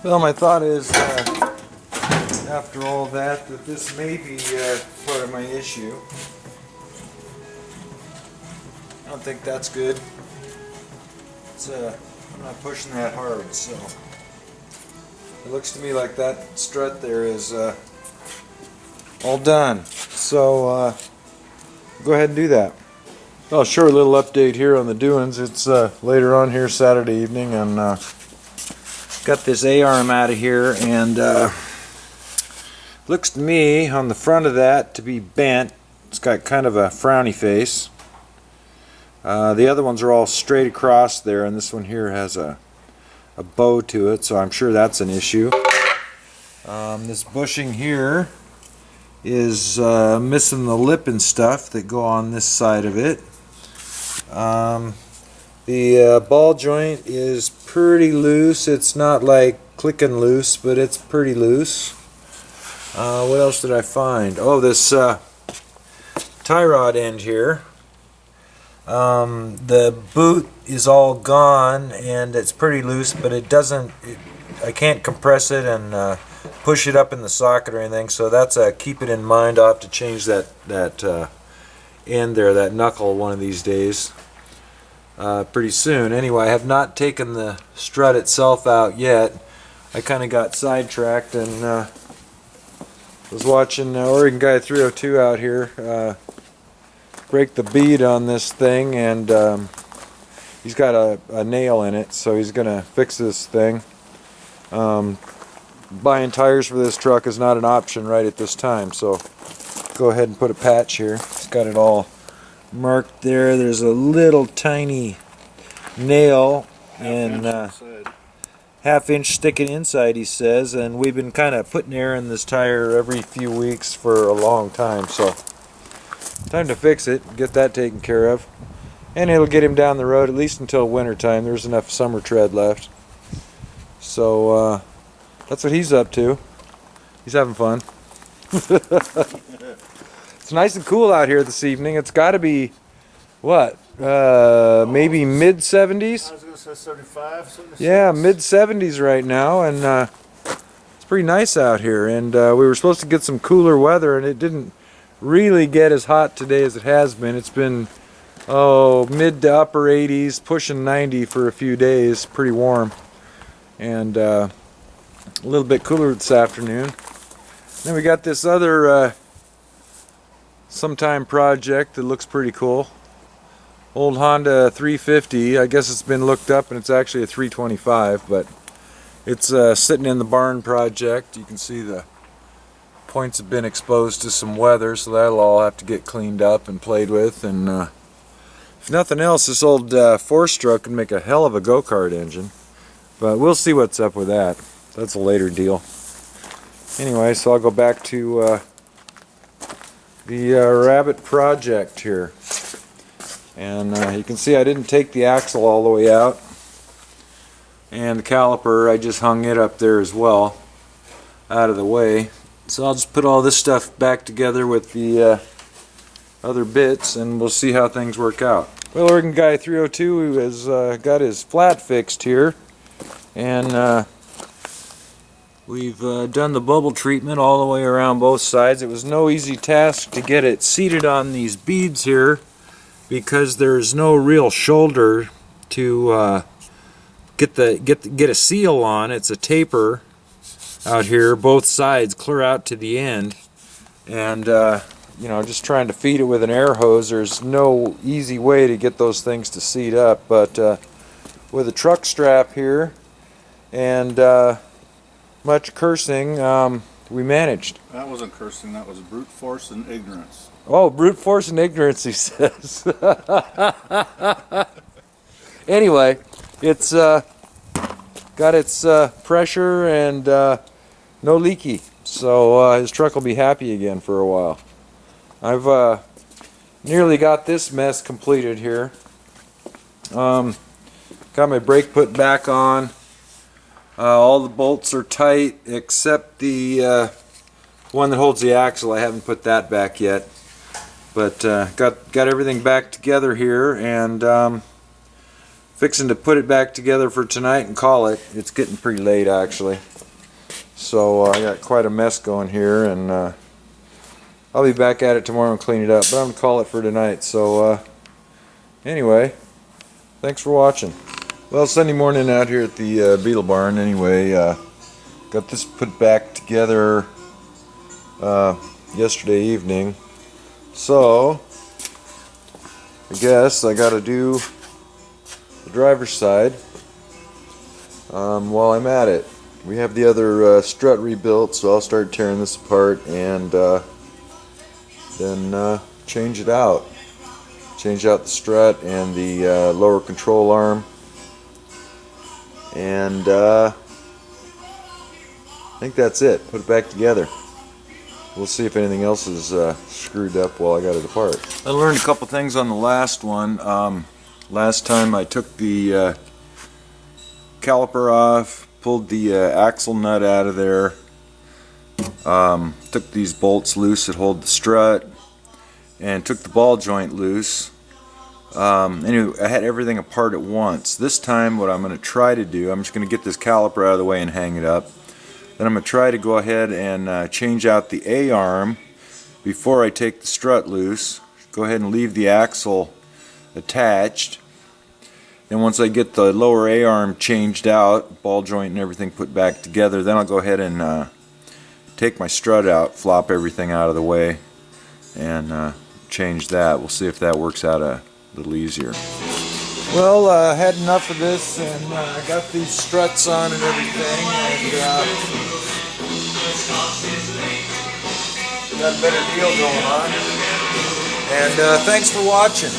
Well, my thought is, after all that this may be part of my issue. I don't think that's good. It's, I'm not pushing that hard, so it looks to me like that strut there is all done. So go ahead and do that. Well, short little update here on the doings. It's later on here Saturday evening, and got this A-arm out of here, and looks to me on the front of that to be bent. It's got kind of a frowny face. The other ones are all straight across there, and this one here has a bow to it, so I'm sure that's an issue. This bushing here is missing the lip and stuff that go on this side of it. The ball joint is pretty loose. It's not like clicking loose, but it's pretty loose. What else did I find? Oh, this tie rod end here. The boot is all gone and it's pretty loose, but it doesn't, I can't compress it and push it up in the socket or anything, so that's a keep it in mind. I'll have to change that end there, that knuckle, one of these days, pretty soon. Anyway, I have not taken the strut itself out yet. I kind of got sidetracked and was watching Oregon Guy 302 out here break the bead on this thing, and he's got a nail in it, so he's gonna fix this thing. Buying tires for this truck is not an option right at this time, so go ahead and put a patch here. It's got it all marked there. There's a little tiny nail and half-inch sticking inside, he says, and we've been kind of putting air in this tire every few weeks for a long time, so time to fix it, get that taken care of, and it'll get him down the road at least until winter time. There's enough summer tread left, so that's what he's up to. He's having fun. It's nice and cool out here this evening. It's got to be what, maybe mid-70s? I was going to say 75, 76. Yeah, mid-70s right now, and it's pretty nice out here. And we were supposed to get some cooler weather, and it didn't really get as hot today as it has been. It's been, mid to upper 80s, pushing 90 for a few days. Pretty warm, and a little bit cooler this afternoon. Then we got this other sometime project that looks pretty cool. Old Honda 350. I guess it's been looked up and it's actually a 325, but it's sitting in the barn project. You can see the points have been exposed to some weather, so that'll all have to get cleaned up and played with. And if nothing else, this old four-stroke can make a hell of a go-kart engine, but we'll see what's up with that. That's a later deal. Anyway, so I'll go back to the rabbit project here, and you can see I didn't take the axle all the way out, and the caliper, I just hung it up there as well out of the way. So I'll just put all this stuff back together with the other bits, and we'll see how things work out. Well, Oregon Guy 302 has got his flat fixed here, and we've done the bubble treatment all the way around both sides. It was no easy task to get it seated on these beads here because there's no real shoulder to get a seal on. It's a taper out here, both sides clear out to the end, and you know, just trying to feed it with an air hose. There's no easy way to get those things to seat up, but with a truck strap here and much cursing, we managed. That wasn't cursing, that was brute force and ignorance. Oh, brute force and ignorance, he says. Anyway, it's got its pressure and no leaky, so his truck will be happy again for a while. I've nearly got this mess completed here. Got my brake put back on. All the bolts are tight except the one that holds the axle. I haven't put that back yet, but got everything back together here, and fixing to put it back together for tonight and call it. It's getting pretty late actually. So I got quite a mess going here, and I'll be back at it tomorrow and clean it up. But I'm going to call it for tonight. So anyway, thanks for watching. Well, Sunday morning out here at the beetle barn anyway. Got this put back together yesterday evening. So I guess I got to do the driver's side while I'm at it. We have the other strut rebuilt, so I'll start tearing this apart and then change it out. Change out the strut and the lower control arm, and I think that's it. Put it back together. We'll see if anything else is screwed up while I got it apart. I learned a couple things on the last one. Last time I took the caliper off, pulled the axle nut out of there, took these bolts loose that hold the strut, and took the ball joint loose. Anyway, I had everything apart at once. This time what I'm going to try to do, I'm just going to get this caliper out of the way and hang it up. Then I'm going to try to go ahead and change out the A-arm before I take the strut loose. Go ahead and leave the axle attached. Then once I get the lower A-arm changed out, ball joint and everything put back together, then I'll go ahead and take my strut out, flop everything out of the way, and change that. We'll see if that works out a little easier. Well, I had enough of this, and I got these struts on and everything, and got a better deal going on. And thanks for watching.